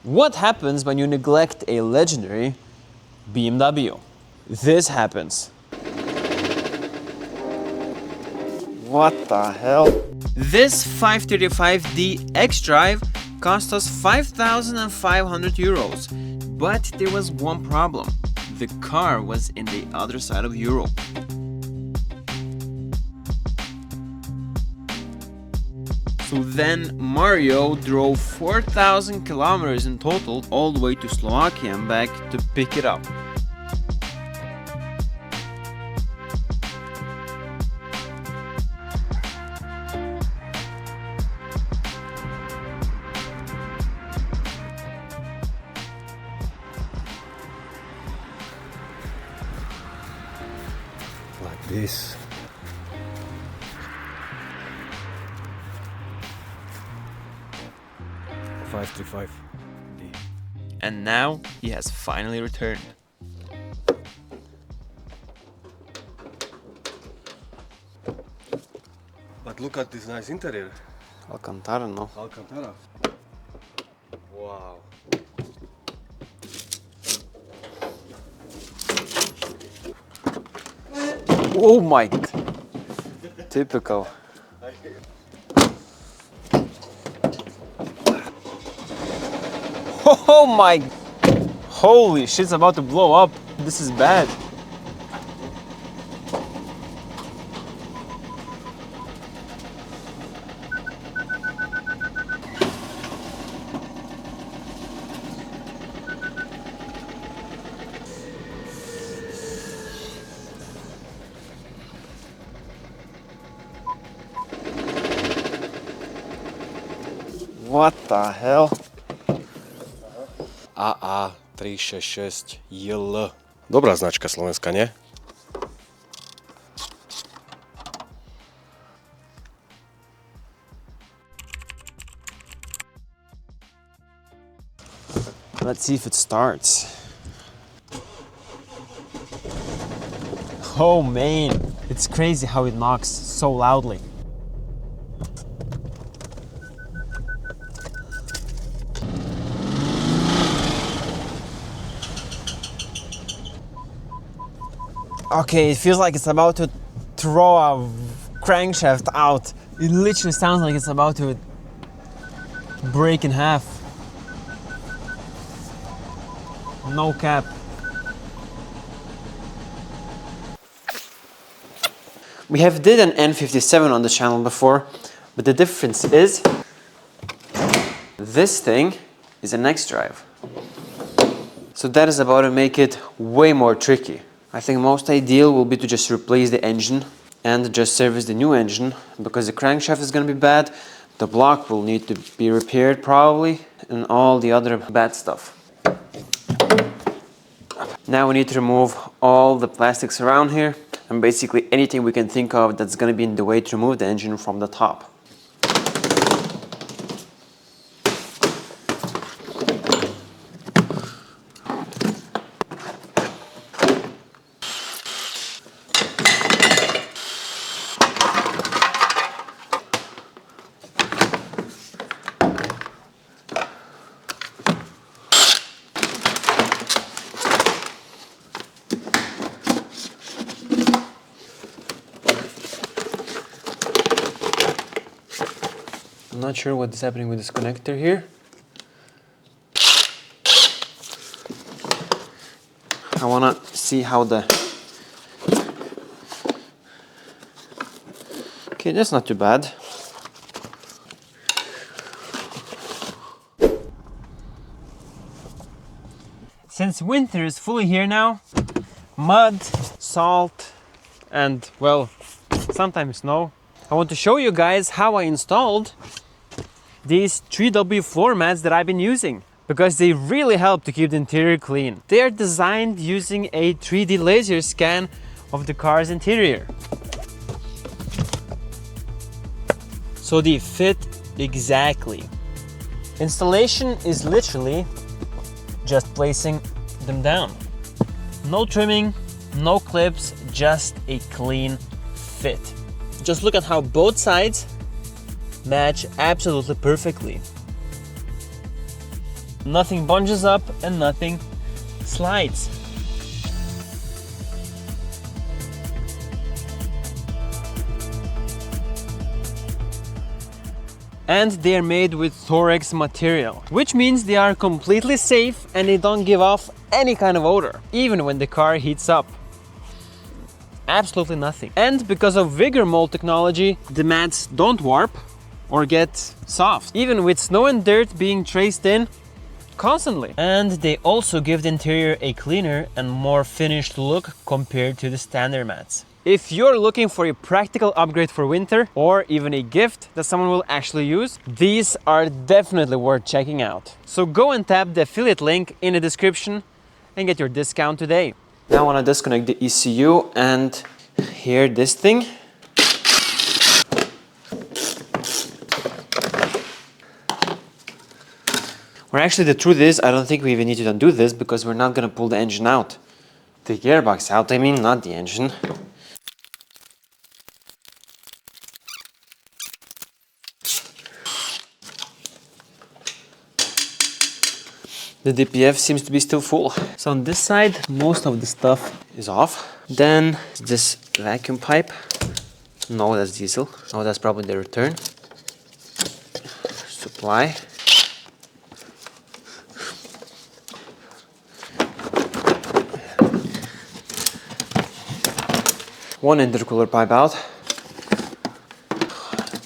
What happens when you neglect a legendary BMW? This happens. What the hell? This 535D xDrive cost us 5,500 euros, but there was one problem. The car was in the other side of Europe. So then Mario drove 4,000 kilometers in total all the way to Slovakia and back to pick it up. Like this. And now he has finally returned. But look at this nice interior. Alcantara, no? Alcantara. Wow. Oh my! Typical. Oh my! Holy shit, it's about to blow up. This is bad. What the hell? AA 366 JL. Dobrá značka slovenská, nie? Let's see if it starts. Oh man, it's crazy how it knocks so loudly. Okay, it feels like it's about to throw a crankshaft out. It literally sounds like it's about to break in half. No cap. We have did an N57 on the channel before, but the difference is this thing is an xDrive. So that is about to make it way more tricky. I think most ideal will be to just replace the engine and just service the new engine, because the crankshaft is going to be bad, the block will need to be repaired probably, and all the other bad stuff. Now we need to remove all the plastics around here and basically anything we can think of that's going to be in the way to remove the engine from the top. I'm not sure what is happening with this connector here. I want to see how the... Okay, that's not too bad. Since winter is fully here now, mud, salt, and, well, sometimes snow, I want to show you guys how I installed these 3W floor mats that I've been using, because they really help to keep the interior clean. They are designed using a 3D laser scan of the car's interior. So they fit exactly. Installation is literally just placing them down. No trimming, no clips, just a clean fit. Just look at how both sides match absolutely perfectly. nothing bunges up and nothing slides. And they are made with Thorex material, which means they are completely safe and they don't give off any kind of odor, even when the car heats up. Absolutely nothing. And because of Vigor mold technology, the mats don't warp or get soft, even with snow and dirt being traced in constantly. And they also give the interior a cleaner and more finished look compared to the standard mats. If you're looking for a practical upgrade for winter or even a gift that someone will actually use, these are definitely worth checking out. So go and tap the affiliate link in the description and get your discount today. Now I want to disconnect the ECU and here this thing. Well, actually the truth is I don't think we even need to undo this because we're not going to pull the engine out. The gearbox out, I mean, not the engine. The DPF seems to be still full. So on this side, most of the stuff is off. Then this vacuum pipe. No, that's diesel. Oh, that's probably the return. Supply. One intercooler pipe out.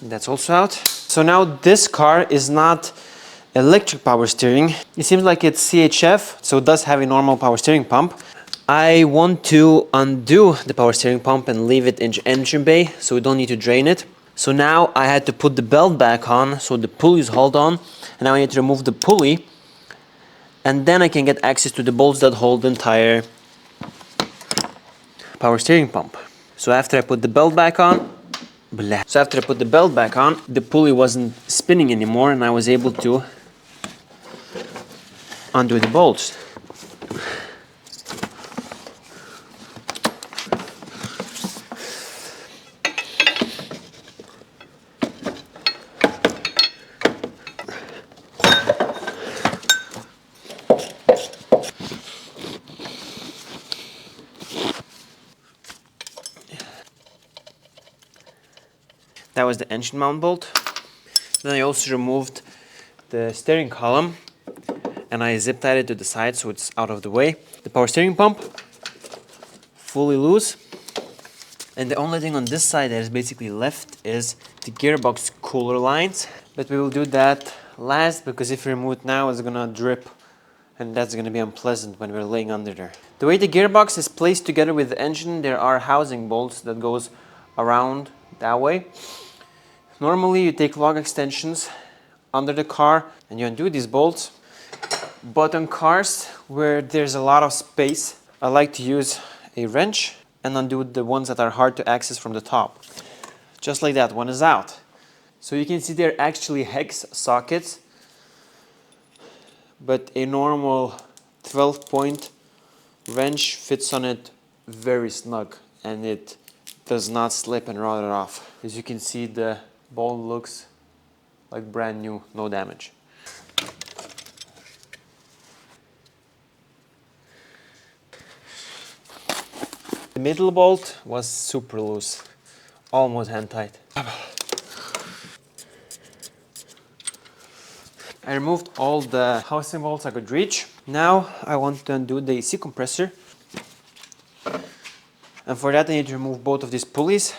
That's also out. So now this car is not electric power steering. It seems like it's CHF, so it does have a normal power steering pump. I want to undo the power steering pump and leave it in engine bay so we don't need to drain it. So now I had to put the belt back on so the pulleys hold on, and now I need to remove the pulley, and then I can get access to the bolts that hold the entire power steering pump. So after I put the belt back on, the pulley wasn't spinning anymore and I was able to undo the bolts. That was the engine mount bolt. Then I also removed the steering column and I zip tied it to the side so it's out of the way. The power steering pump, fully loose. And the only thing on this side that is basically left is the gearbox cooler lines. But we will do that last because if we remove it now it's gonna drip and that's gonna be unpleasant when we're laying under there. The way the gearbox is placed together with the engine, there are housing bolts that goes around that way. Normally you take lug extensions under the car and you undo these bolts, but on cars where there's a lot of space, I like to use a wrench and undo the ones that are hard to access from the top. Just like that, one is out. So you can see they're actually hex sockets, but a normal 12-point wrench fits on it very snug and it does not slip and rot it off. As you can see, the bolt looks like brand new, no damage. The middle bolt was super loose, almost hand tight. I removed all the housing bolts I could reach. Now I want to undo the AC compressor. And for that I need to remove both of these pulleys.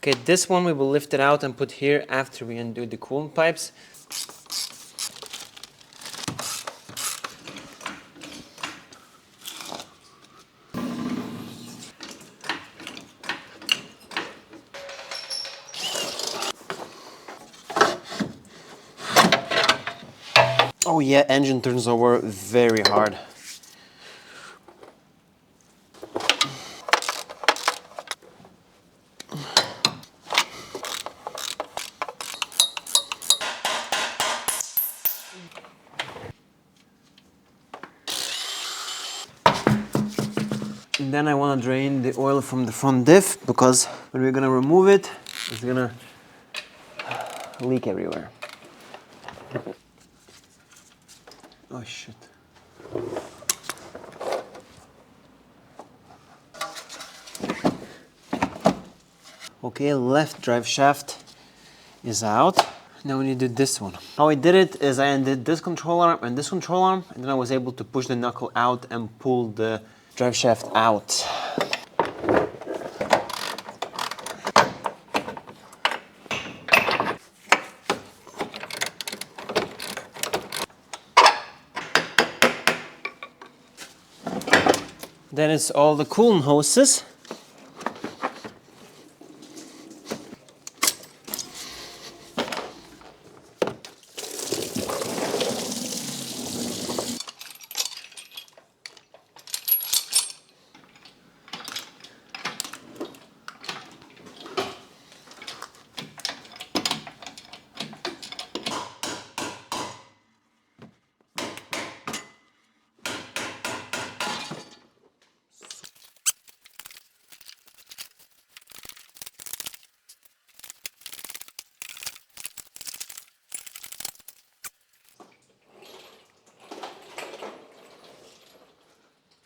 Okay, this one we will lift it out and put here after we undo the coolant pipes. Oh yeah, engine turns over very hard. Then I want to drain the oil from the front diff, because when we're gonna remove it, it's gonna leak everywhere. Oh shit. Okay, left drive shaft is out. Now we need to do this one. How I did it is I undid this control arm and this control arm, and then I was able to push the knuckle out and pull the drive shaft out. Then it's all the coolant hoses.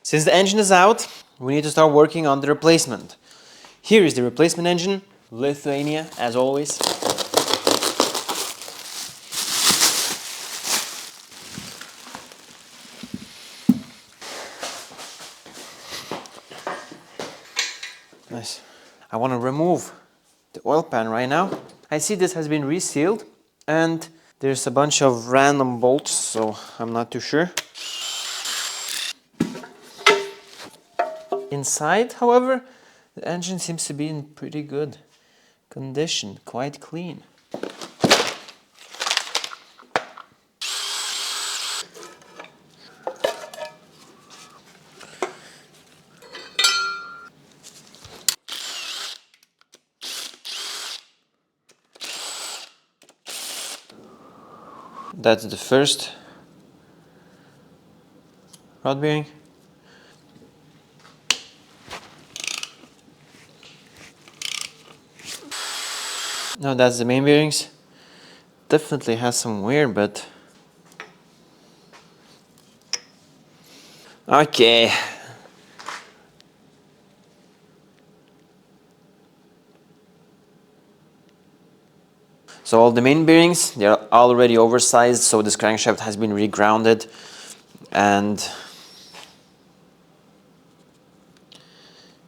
Since the engine is out, we need to start working on the replacement. Here is the replacement engine, Lithuania, as always. Nice. I want to remove the oil pan right now. I see this has been resealed and there's a bunch of random bolts, so I'm not too sure. Inside, however, the engine seems to be in pretty good condition, quite clean. That's the first rod bearing. No, that's the main bearings. Definitely has some wear, but okay. So all the main bearings, they're already oversized, so this crankshaft has been regrounded, and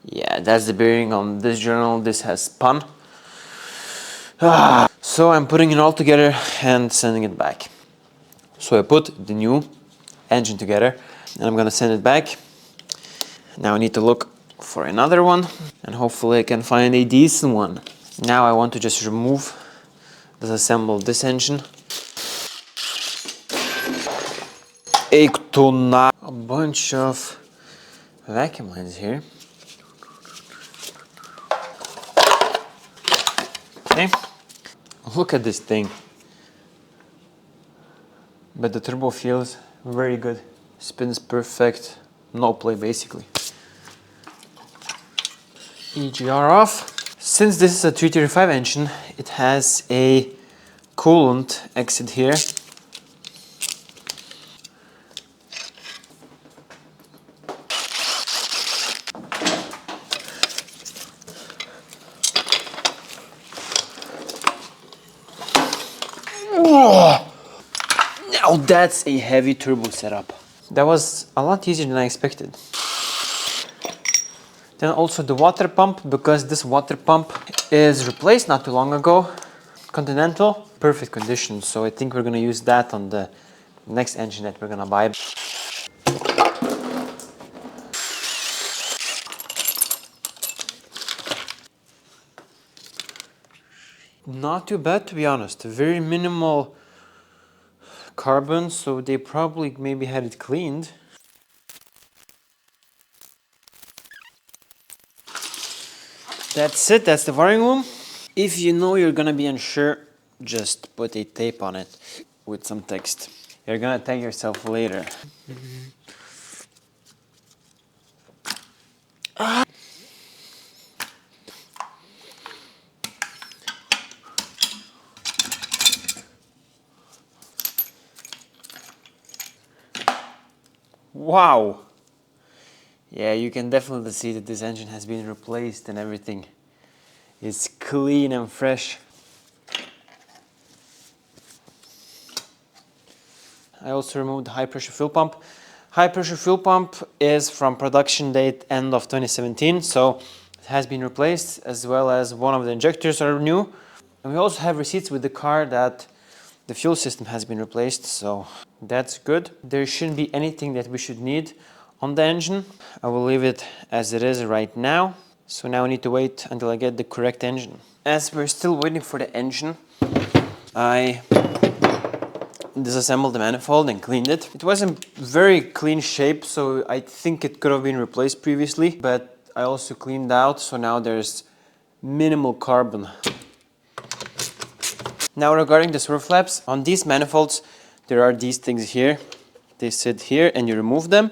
yeah, that's the bearing on this journal. This has spun. So I'm putting it all together and sending it back. So I put the new engine together and I'm gonna send it back. Now I need to look for another one and hopefully I can find a decent one. Now I want to just remove, disassemble this engine. A bunch of vacuum lines here. Okay, look at this thing. But the turbo feels very good. Spins perfect, no play basically. EGR off. Since this is a 335 engine, it has a coolant exit here. Now that's a heavy turbo setup. That was a lot easier than I expected. Then also the water pump, because this water pump is replaced not too long ago. Continental, perfect condition, so I think we're gonna use that on the next engine that we're gonna buy. Not too bad, to be honest. Very minimal carbon, so they probably maybe had it cleaned. That's it, that's the wiring loom. If you know you're gonna be unsure, just put a tape on it with some text. You're gonna thank yourself later. Wow! Yeah, you can definitely see that this engine has been replaced and everything is clean and fresh. I also removed the high pressure fuel pump. High pressure fuel pump is from production date end of 2017, so it has been replaced, as well as one of the injectors are new. And we also have receipts with the car that the fuel system has been replaced, so that's good. There shouldn't be anything that we should need on the engine. I will leave it as it is right now. So now I need to wait until I get the correct engine. As we're still waiting for the engine, I disassembled the manifold and cleaned it. It was in very clean shape, so I think it could have been replaced previously, but I also cleaned out, so now there's minimal carbon. Now regarding the swerve flaps, on these manifolds there are these things here. They sit here and you remove them.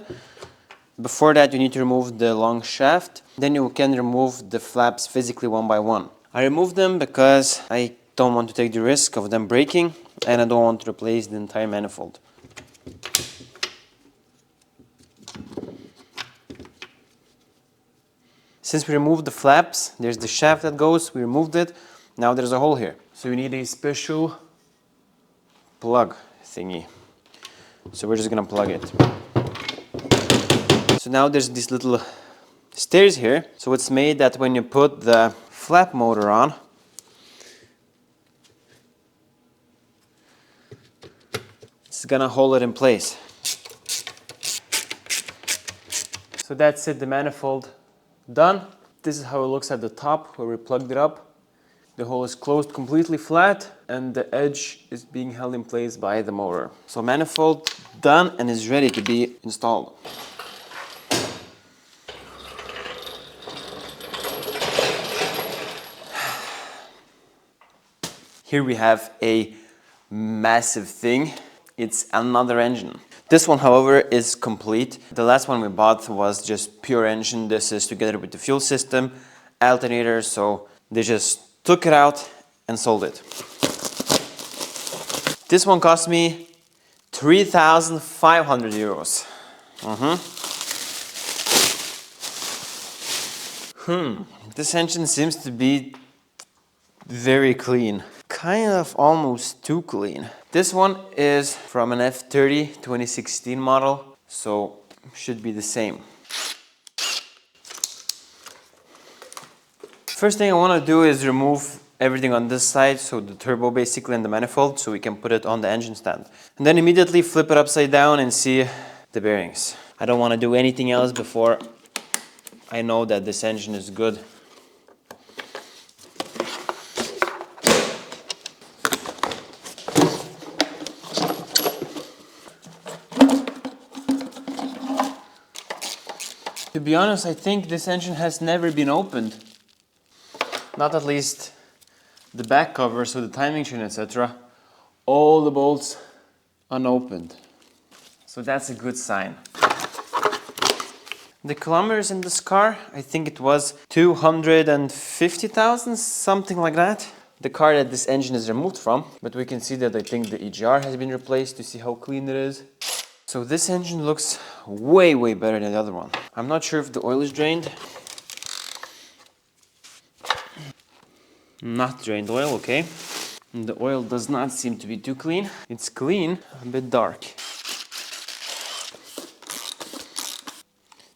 Before that you need to remove the long shaft, then you can remove the flaps physically one by one. I removed them because I don't want to take the risk of them breaking and I don't want to replace the entire manifold. Since we removed the flaps, there's the shaft that goes, we removed it, now there's a hole here. So we need a special plug thingy. So we're just gonna plug it. So now there's these little stairs here. So it's made that when you put the flap motor on, it's gonna hold it in place. So that's it, the manifold done. This is how it looks at the top where we plugged it up. The hole is closed completely flat and the edge is being held in place by the motor. So manifold done and is ready to be installed. Here we have a massive thing. It's another engine. This one, however, is complete. The last one we bought was just pure engine. This is together with the fuel system, alternator, so they just took it out and sold it. This one cost me 3,500 euros. This engine seems to be very clean. Kind of almost too clean. This one is from an F30 2016 model, so should be the same. First thing I want to do is remove everything on this side, so the turbo basically and the manifold, so we can put it on the engine stand. And then immediately flip it upside down and see the bearings. I don't want to do anything else before I know that this engine is good. To be honest, I think this engine has never been opened. Not at least the back cover, so the timing chain, etc. All the bolts unopened. So that's a good sign. The kilometers in this car, I think it was 250,000, something like that. The car that this engine is removed from, but we can see that I think the EGR has been replaced to see how clean it is. So this engine looks way better than the other one. I'm not sure if the oil is drained. Not drained oil, okay. And the oil does not seem to be too clean. It's clean, a bit dark.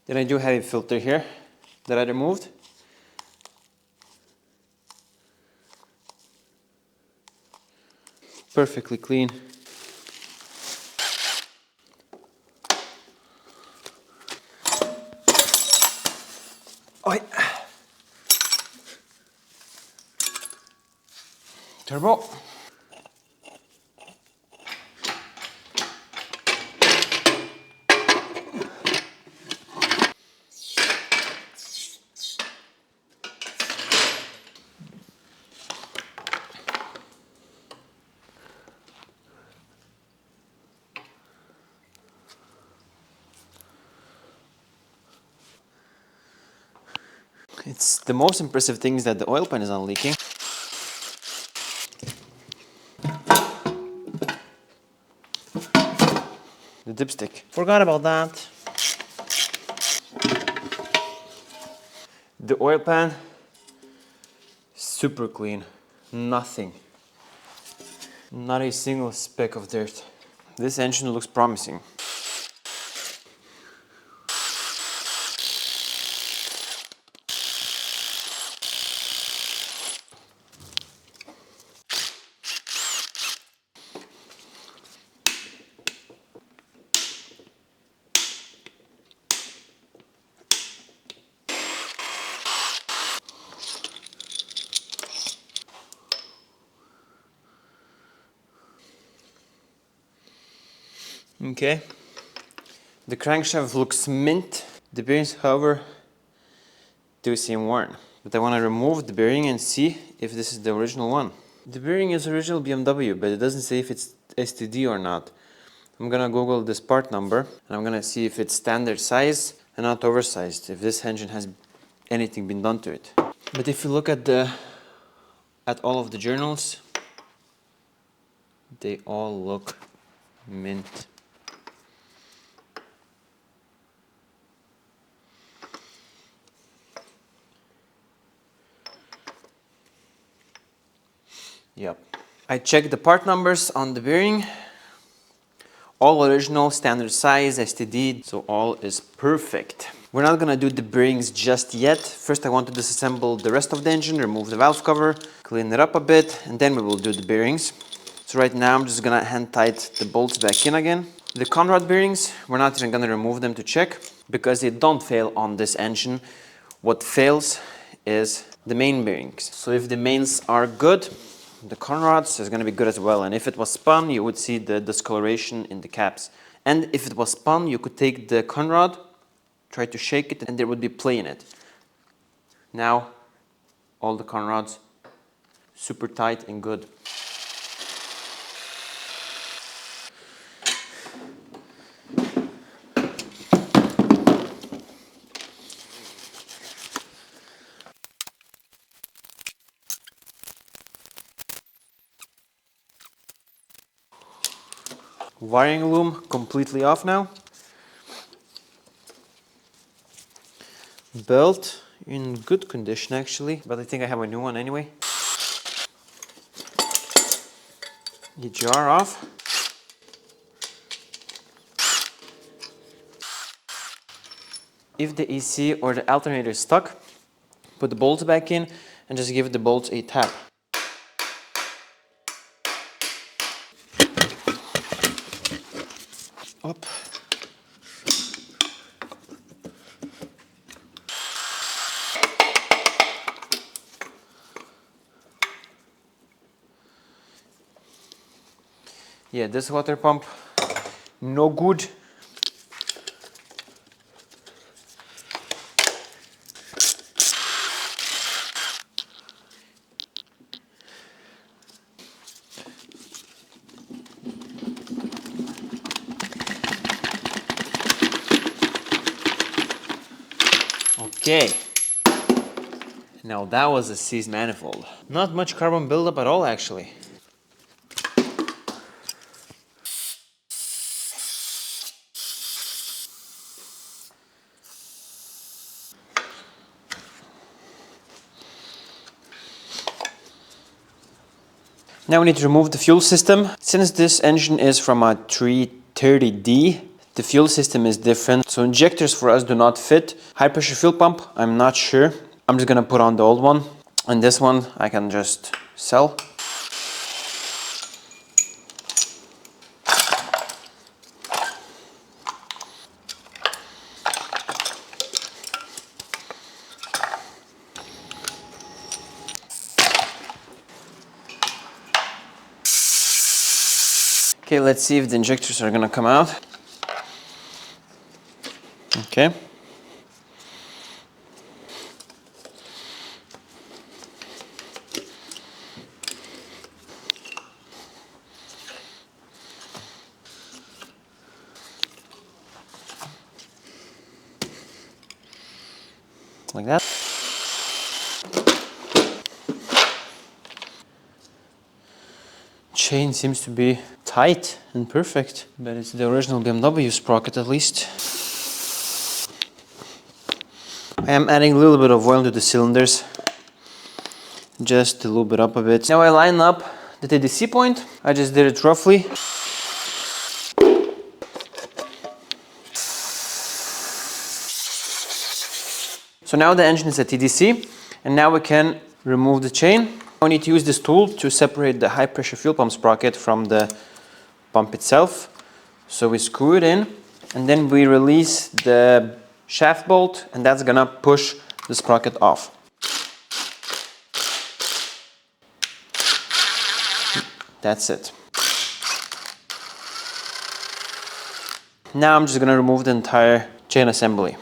Then I do have a filter here that I removed. Perfectly clean. Oi. Turbo. It's the most impressive thing is that the oil pan is not leaking. The dipstick. Forgot about that. The oil pan, super clean, nothing. Not a single speck of dirt. This engine looks promising. Okay, the crankshaft looks mint. The bearings, however, do seem worn. But I want to remove the bearing and see if this is the original one. The bearing is original BMW, but it doesn't say if it's STD or not. I'm gonna Google this part number and I'm gonna see if it's standard size and not oversized, if this engine has anything been done to it. But if you look at all of the journals, they all look mint. Yep. I checked the part numbers on the bearing. All original, standard size, STD, so all is perfect. We're not gonna do the bearings just yet. First I want to disassemble the rest of the engine, remove the valve cover, clean it up a bit, and then we will do the bearings. So right now I'm just gonna hand tight the bolts back in again. The conrod bearings, we're not even gonna remove them to check, because they don't fail on this engine. What fails is the main bearings. So if the mains are good, the conrods is going to be good as well, and if it was spun you would see the discoloration in the caps. And if it was spun you could take the conrod, try to shake it, and there would be play in it. Now all the conrods super tight and good. Wiring loom completely off now. Belt in good condition actually, but I think I have a new one anyway. The jar off. If the AC or the alternator is stuck, put the bolts back in and just give the bolts a tap. Up. Yeah, this water pump, no good. Okay, now that was a seized manifold. Not much carbon buildup at all actually. Now we need to remove the fuel system. Since this engine is from a 330D, the fuel system is different. So injectors for us do not fit. High pressure fuel pump, I'm not sure. I'm just gonna put on the old one. And this one I can just sell. Okay, let's see if the injectors are gonna come out. Okay. Like that. Chain seems to be tight and perfect, but it's the original BMW sprocket at least. I am adding a little bit of oil to the cylinders, just to lube it up a bit. Now I line up the TDC point. I just did it roughly. So now the engine is at TDC, and now we can remove the chain. I need to use this tool to separate the high pressure fuel pump sprocket from the pump itself. So we screw it in, and then we release the shaft bolt, and that's gonna push the sprocket off. That's it. Now I'm just gonna remove the entire chain assembly.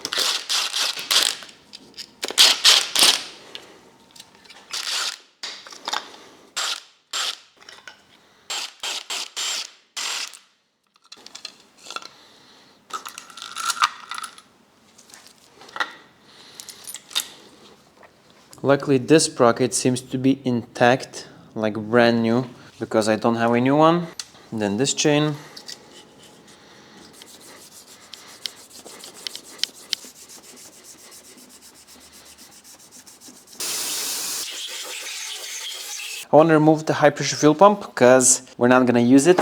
Luckily this sprocket seems to be intact, like brand new, because I don't have a new one. And then this chain. I want to remove the high pressure fuel pump because we're not gonna use it.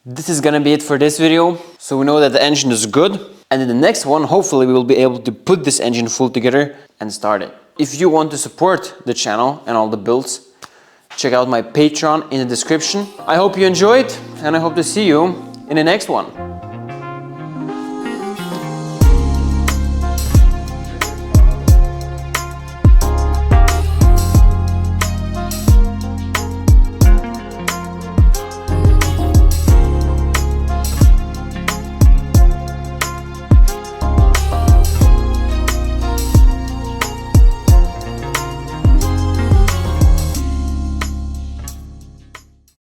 This is gonna be it for this video. So we know that the engine is good. And in the next one, hopefully we will be able to put this engine full together and start it. If you want to support the channel and all the builds, check out my Patreon in the description. I hope you enjoyed, and I hope to see you in the next one.